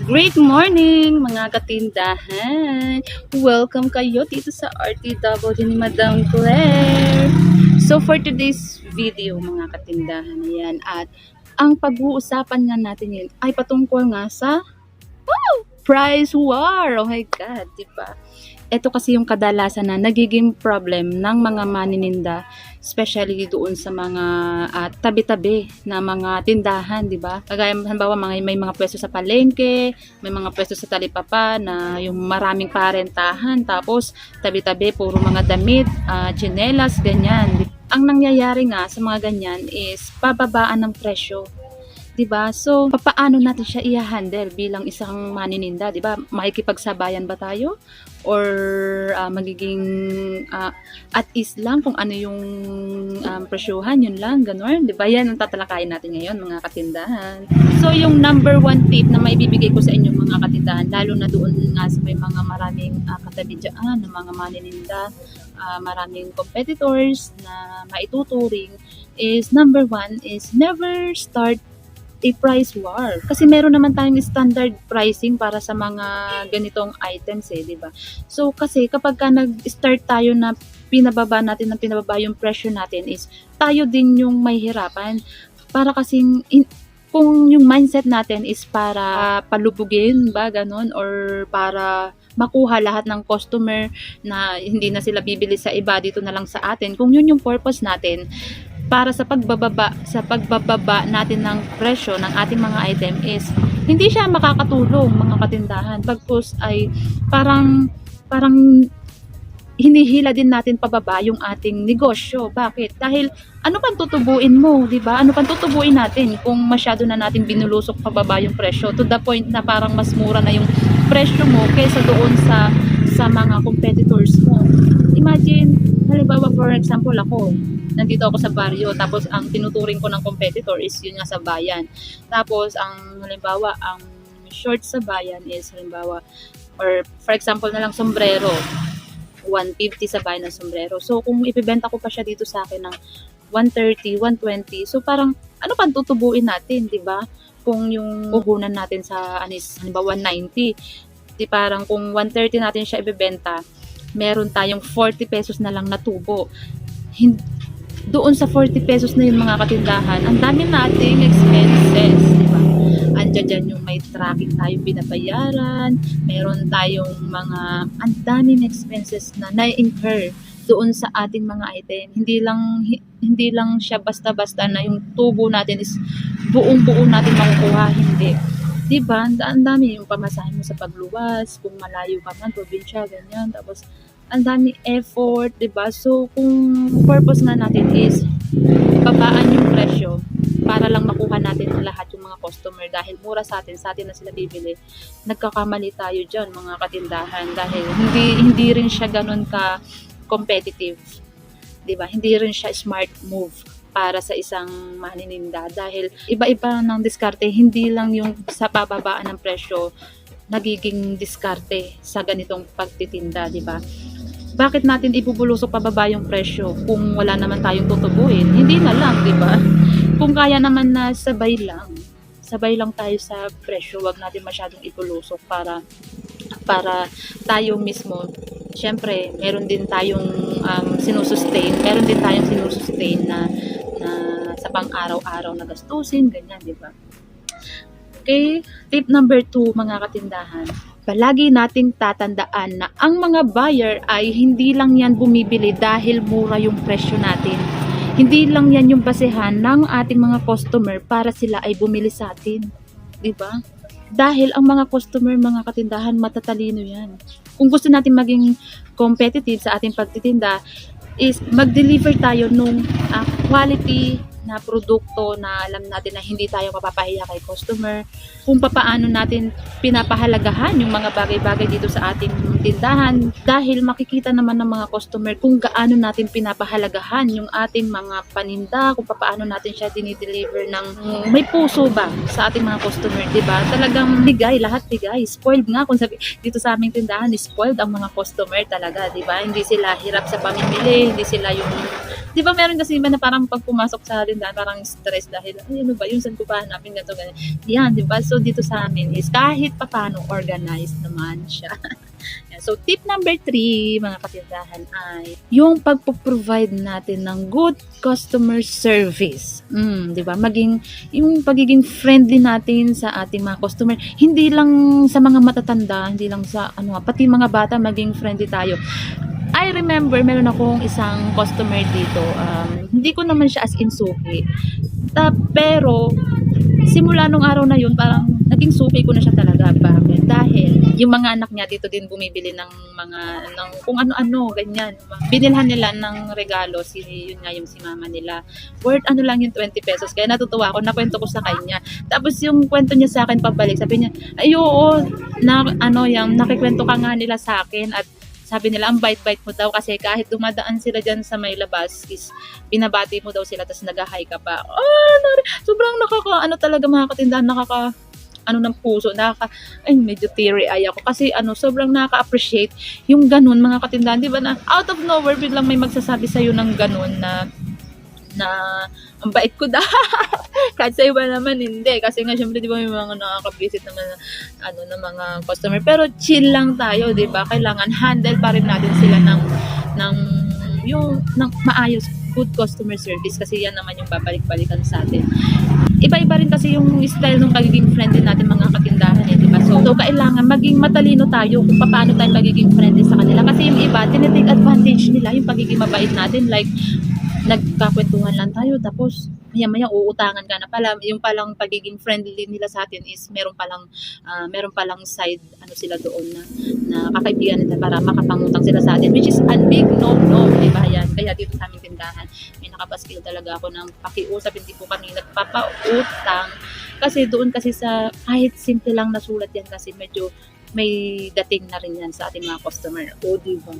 Great morning mga katindahan! Welcome kayo dito sa RTW ni Madam Claire. So for today's video mga katindahan, ayan, at ang pag-uusapan nga natin yun ay patungkol nga sa price war. Oh my God, diba? Ito kasi yung kadalasan na nagiging problem ng mga manininda, especially doon sa mga tabi-tabi na mga tindahan, di ba? Kagaya halimbawa may mga pwesto sa palengke, may mga pwesto sa talipapa na yung maraming parentahan, tapos tabi-tabi puro mga damit, tsinelas, ganyan. Ang nangyayari nga sa mga ganyan is pababaan ng presyo. 'Di ba? So, papaano natin siya i-handle bilang isang manininda, 'di ba? Makikipagsabayan ba tayo or magiging at ease lang kung ano yung presyuhan, yun lang, ganun, 'di ba? Yan ang tatalakayin natin ngayon, mga katindahan. So, yung number one tip na maibibigay ko sa inyo mga katindahan, lalo na doon nga sa may mga maraming katabi dyan, ng mga manininda, maraming competitors na maituturing, is number one is never start a price war. Kasi meron naman tayong standard pricing para sa mga ganitong items di ba? So kasi kapag ka nag-start tayo na pinababa yung presyo natin, is tayo din yung may hirapan. Para kasing kung yung mindset natin is para palubugin ba ganon, or para makuha lahat ng customer na hindi na sila bibili sa iba, dito na lang sa atin. Kung yun yung purpose natin para sa pagbababa natin ng presyo ng ating mga item, is hindi siya makakatulong mga katindahan. Bagkus ay parang hinihila din natin pababa yung ating negosyo. Bakit? Dahil ano pang tutubuin mo, di ba? Ano pang tutubuin natin kung masyado na natin binulusok pababa yung presyo to the point na parang mas mura na yung presyo mo kaysa doon sa mga competitors mo. Imagine, halimbawa for example ako, nandito ako sa baryo, tapos ang tinuturing ko ng competitor is yun nga sa bayan. Tapos ang halimbawa, ang short sa bayan is halimbawa, or for example na lang sombrero, 150 sa bayan ng sombrero. So kung ipibenta ko pa siya dito sa akin ng 130, 120, so parang ano pang tutubuin natin, di ba? Kung yung puhunan natin sa halimbawa 190, di parang kung 130 natin siya ibebenta, meron tayong 40 pesos na lang na tubo. Doon sa 40 pesos na yung mga katindahan, ang dami nating expenses, di ba? Andiyan dyan yung may tracking tayong binabayaran, meron tayong mga, ang daming expenses na na-incur doon sa ating mga item. Hindi lang siya basta-basta na yung tubo natin is buong-buo natin makukuha, hindi. Di ba? Ang dami yung pamasahin mo sa pagluwas, kung malayo ka man, probinsya, ganyan. Tapos, ang dami effort, di ba? So, kung purpose nga natin is babaan yung presyo para lang makuha natin ang lahat yung mga customer, dahil mura sa atin na sila bibili, nagkakamali tayo dyan mga katindahan, dahil hindi rin siya ganun ka competitive, di ba? Hindi rin siya smart move para sa isang manininda, dahil iba-iba ng diskarte, hindi lang yung sa pababaan ng presyo nagiging diskarte sa ganitong pagtitinda, di ba? Bakit natin ibubulusok pababa yung presyo kung wala naman tayong tutubuin? Hindi na lang, di ba? Kung kaya naman na sabay lang tayo sa presyo, wag natin masyadong ibulusok para tayo mismo. Syempre, meron din tayong sinusustain na sa pang-araw-araw na gastusin, ganyan, di ba? Okay, tip number 2 mga katindahan. Palagi nating tatandaan na ang mga buyer ay hindi lang yan bumibili dahil mura yung presyo natin. Hindi lang yan yung basehan ng ating mga customer para sila ay bumili sa atin. Diba? Dahil ang mga customer, mga katindahan, matatalino yan. Kung gusto natin maging competitive sa ating pagtitinda, is mag-deliver tayo nung quality na produkto na alam natin na hindi tayo mapapahiya kay customer, kung papaano natin pinapahalagahan yung mga bagay-bagay dito sa ating tindahan, dahil makikita naman ng mga customer kung gaano natin pinapahalagahan yung ating mga paninda, kung papaano natin siya dinideliver ng may puso ba sa ating mga customer, diba? Talagang bigay, lahat bigay, spoiled nga, kung sabi dito sa aming tindahan, spoiled ang mga customer talaga, diba? Hindi sila hirap sa pamimili, hindi sila yung, diba meron kasi iba na parang pag pumasok sa tindahan parang stress dahil ay ano ba yun, saan ko pa hanapin ganito ganyan. Yan, 'di ba? So dito sa amin is kahit papaano organized naman siya. Yan. So tip number 3 mga katindahan ay yung pagpo-provide natin ng good customer service. 'Di ba? Maging yung pagiging friendly natin sa ating mga customer, hindi lang sa mga matatanda, hindi lang sa pati mga bata maging friendly tayo. I remember meron akong isang customer dito, hindi ko naman siya as in suki. Pero simula nung araw na yun parang naging suki ko na siya talaga. Bakit? Dahil yung mga anak niya dito din bumibili ng mga ng kung ano-ano ganyan. Binilhan nila ng regalo yun nga yung si mama nila. Worth lang yung 20 pesos. Kaya natutuwa ako, nakwento ko sa kanya. Tapos yung kwento niya sa akin pabalik, sabi niya, ay oo, nakikwento ka nga nila sa akin at sabi nila, ang bait-bait mo daw kasi kahit dumadaan sila dyan sa may labas is binabati mo daw sila tapos nag-hi ka pa. Sobrang talaga mga katindahan, ng puso, medyo teary-eye ako kasi sobrang nakaka-appreciate yung ganun mga katindahan, di ba na out of nowhere biglang may magsasabi sa'yo ng ganun na ang bait ko daw. Kahit sa iba naman hindi kasi nga syempre di ba may mga nakaka-visit naman ng mga customer, pero chill lang tayo, di ba? Kailangan handle pa rin natin sila ng maayos, good customer service kasi yan naman yung babalik-balikan sa atin. Iba-iba rin kasi yung style ng pagiging friendly natin mga katindahan di ba? So kailangan maging matalino tayo kung paano tayo magiging friendly sa kanila kasi yung iba tinitake advantage nila yung pagiging mabait natin, like nagkakwentuhan lang tayo tapos maya-maya uutangan ka na pala. Yung palang pagiging friendly nila sa atin is meron palang side sila doon na kakaibigan nila para makapangutang sila sa atin, which is a big no, di ba yan? Kaya dito sa aming tindahan may nakapaskil talaga ako ng pakiusap, hindi po kami nagpapautang kasi doon kasi sa kahit simple lang na sulat yan kasi medyo may dating na rin yan sa ating mga customer. Di ba?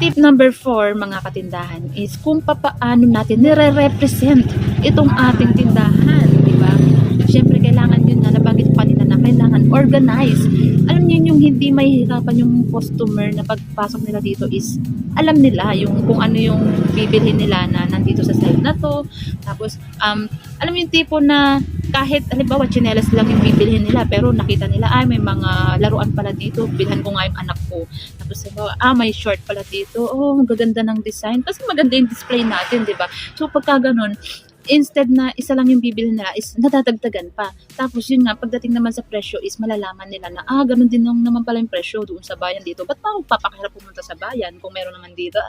Tip number 4 mga katindahan is kung paano natin nire-represent itong ating tindahan, di ba? Siyempre kailangan yun na nabanggit ko kanina na kailangan organize. Alam niyo yung hindi mahihirapan yung customer na pagpasok nila dito is alam nila yung kung ano yung bibilhin nila na nandito sa side na to. Tapos alam yung tipo na kahit halimbawa tsinelas lang yung bibilhin nila pero nakita nila may mga laruan pala dito, bilhan ko nga yung anak ko. Tapos may short pala dito, ang gaganda ng design kasi maganda yung display natin, di ba? So pagka ganun, instead na isa lang yung bibilhin nila is nadadagdagan pa. Tapos yun nga, pagdating naman sa presyo is malalaman nila na ganun din naman pala yung presyo doon sa bayan dito. Ba't papakahirap pumunta sa bayan kung meron naman dito?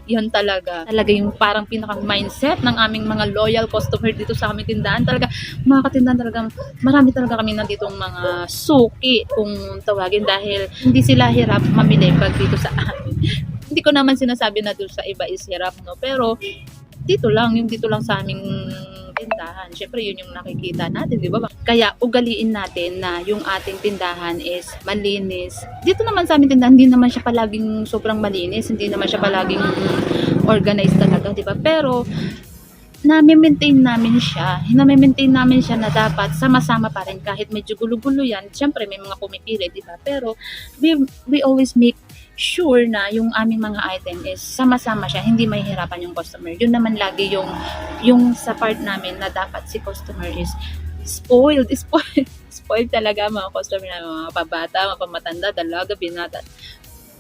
Yun talaga yung parang pinaka-mindset ng aming mga loyal customer dito sa aming tindahan. Talaga, mga katindahan talaga, marami talaga kami nanditong mga suki kung tawagin dahil hindi sila hirap mamili pag dito sa amin. Hindi ko naman sinasabi na doon sa iba is hirap, no? Pero dito lang sa aming tindahan. Syempre, yun yung nakikita natin, di ba? Kaya, ugaliin natin na yung ating tindahan is malinis. Dito naman sa aming tindahan, hindi naman siya palaging sobrang malinis, hindi naman siya palaging organized talaga, di ba? Pero, na-maintain namin siya na dapat sama-sama pa rin kahit medyo gulo-gulo yan. Syempre, may mga pumipili, di ba? Pero, we always make sure na yung aming mga item is sama-sama siya, hindi mahihirapan yung customer. Yun naman lagi yung sa part namin na dapat si customer is spoiled talaga mga customer na mga pabata, mga pamatanda, dalaga, binata,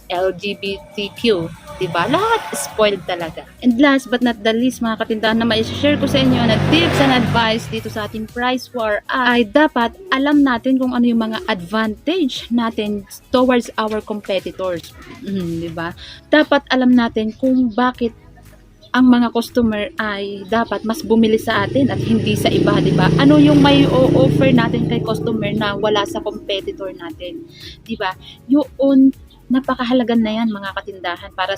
LGBTQ, diba? Lahat spoiled talaga. And last but not the least mga katindahan na mai-share ko sa inyo na tips and advice dito sa ating price war ay dapat alam natin kung ano yung mga advantage natin towards our competitors. Diba? Dapat alam natin kung bakit ang mga customer ay dapat mas bumili sa atin at hindi sa iba, di ba? Ano yung may offer natin kay customer na wala sa competitor natin, di ba? Yun, napakahalaga na yan mga katindahan para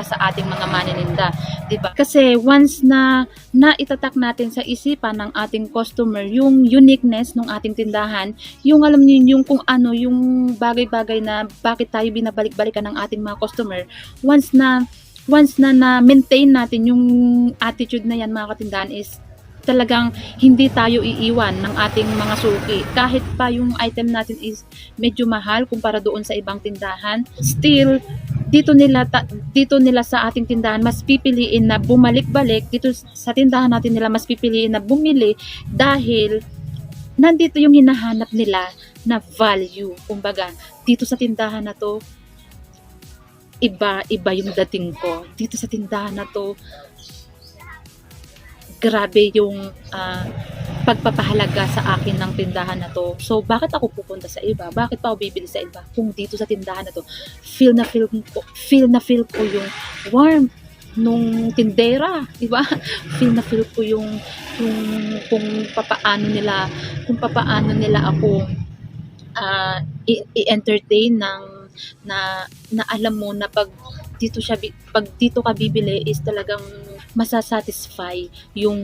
sa ating mga maninda, 'di ba? Kasi once na naitatak natin sa isipan ng ating customer yung uniqueness ng ating tindahan, yung alam niyo yung kung ano yung bagay-bagay na bakit tayo binabalik-balikan ng ating mga customer, once na maintain natin yung attitude na yan mga katindahan is talagang hindi tayo iiwan ng ating mga suki. Kahit pa yung item natin is medyo mahal kumpara doon sa ibang tindahan, still dito nila sa ating tindahan mas pipiliin na bumalik-balik, dito sa tindahan natin nila mas pipiliin na bumili dahil nandito yung hinahanap nila na value. Kumbaga, dito sa tindahan na to, iba yung dating ko. Dito sa tindahan na to, grabe yung pagpapahalaga sa akin ng tindahan na to. So, bakit ako pupunta sa iba? Bakit pa ako bibili sa iba? Kung dito sa tindahan na to, feel na feel ko yung warmth nung tindera, di ba? Feel ko yung kung papaano nila ako i-entertain na alam mo na pag dito ka bibili is talagang masasatisfy yung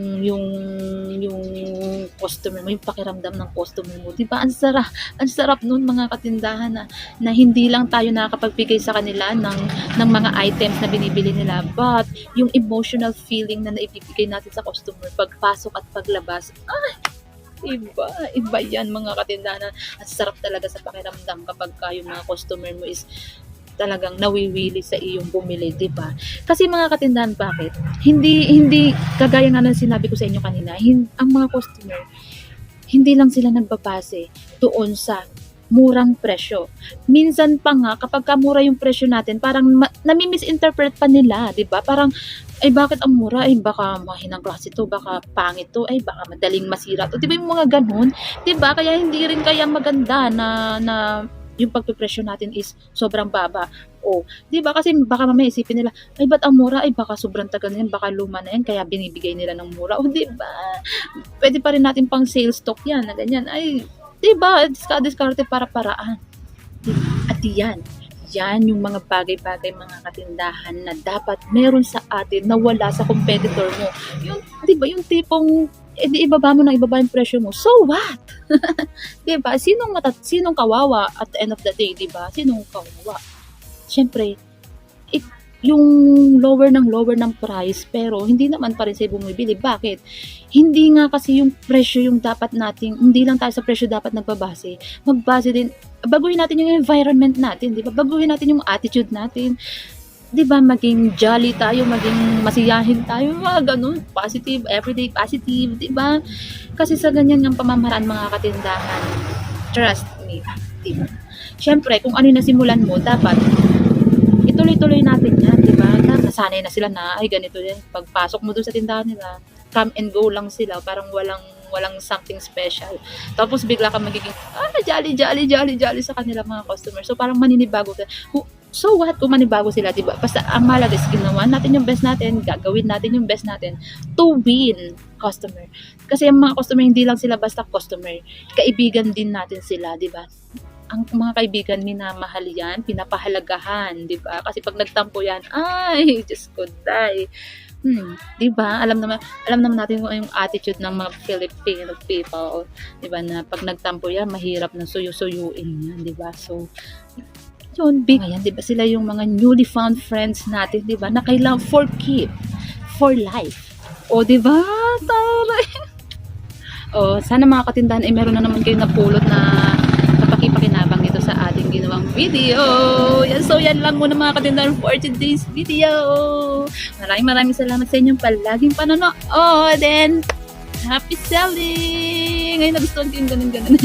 customer mo, yung pakiramdam ng customer mo. 'Di ba? Ang sarap noon mga katindahan na hindi lang tayo nakakapagbigay sa kanila ng mga items na binibili nila, but yung emotional feeling na naibibigay natin sa customer pagpasok at paglabas. Iba yan mga katindahan. Ang sarap talaga sa pakiramdam kapag yung mga customer mo is talagang nawiwili sa iyong bumili, di ba? Kasi mga katindahan, bakit? Hindi kagaya nga ng sinabi ko sa inyo kanina, ang mga customer, hindi lang sila nagbabase doon sa murang presyo. Minsan pa nga, kapag kamura yung presyo natin, parang nami-misinterpret pa nila, di ba? Parang, ay bakit ang mura? Ay baka mahinang klase to, baka pangit to, ay baka madaling masira to. Di ba yung mga ganun? Di ba? Kaya hindi rin kaya maganda na yung pagpipresyo natin is sobrang baba. O, di ba? Kasi baka mamaya isipin nila, ay ba't ang mura? Ay baka sobrang tagal na yan, baka luma na yan, kaya binibigay nila ng mura. O, di ba? Pwede pa rin natin pang sales stock yan, na ganyan. Ay, di ba? Diskarte para paraan. At yan yung mga bagay-bagay mga katindahan na dapat meron sa atin na wala sa competitor mo. Yung, di ba? Yung tipong di ibaba mo ng ibaba yung presyo mo. So what? 'Di ba? Sinong kawawa at the end of the day, 'di ba? Sinong kawawa? Siyempre, yung lower ng price pero hindi naman pa rin sa'yo bumibili. Bakit? Hindi nga kasi yung presyo yung dapat nating, hindi lang tayo sa presyo dapat nagbabase. Magbase din, baguhin natin yung environment natin, 'di ba? Baguhin natin yung attitude natin. 'Di ba, maging jolly tayo, maging masiyahin tayo, mga ganun, positive, everyday positive, 'di ba? Kasi sa ganyan ng pamamaraan mga katindahan, trust me, 'di ba? Siyempre, kung ano yung nasimulan mo, dapat ituloy-tuloy natin 'yan, 'di ba? Nasanay na sila na ay ganito 'yan. Pagpasok mo doon sa tindahan nila, come and go lang sila, parang walang something special. Tapos bigla ka magiging jolly sa kanila mga customer. So parang maninibago ka. So what kung manibago sila, 'di ba? Basta ang mahalaga is ginawa natin yung best natin, gagawin natin yung best natin to win customer. Kasi ang mga customer hindi lang sila basta customer. Kaibigan din natin sila, 'di ba? Ang mga kaibigan minamahal yan, pinapahalagahan, 'di ba? Kasi pag nagtampo yan, ay, just ko die. 'Di ba? Alam naman natin kung yung attitude ng mga Filipino people, 'di ba? Na pag nagtampo yan, mahirap na suyuin yan, 'di ba? So, yun, ayan, 'di ba? Sila yung mga newly found friends natin, 'di ba? Na kailangan for keep, for life. O, 'di ba? Taray. O, sana mga katindahan ay meron na naman kayo napulot na kapakipakinabang dito sa ating ginawang video. Yan, so yan lang muna mga katindahan for today's video. Maraming salamat sa inyong palaging panonood and happy selling! Ngayon nagustuhan ko yung ganun.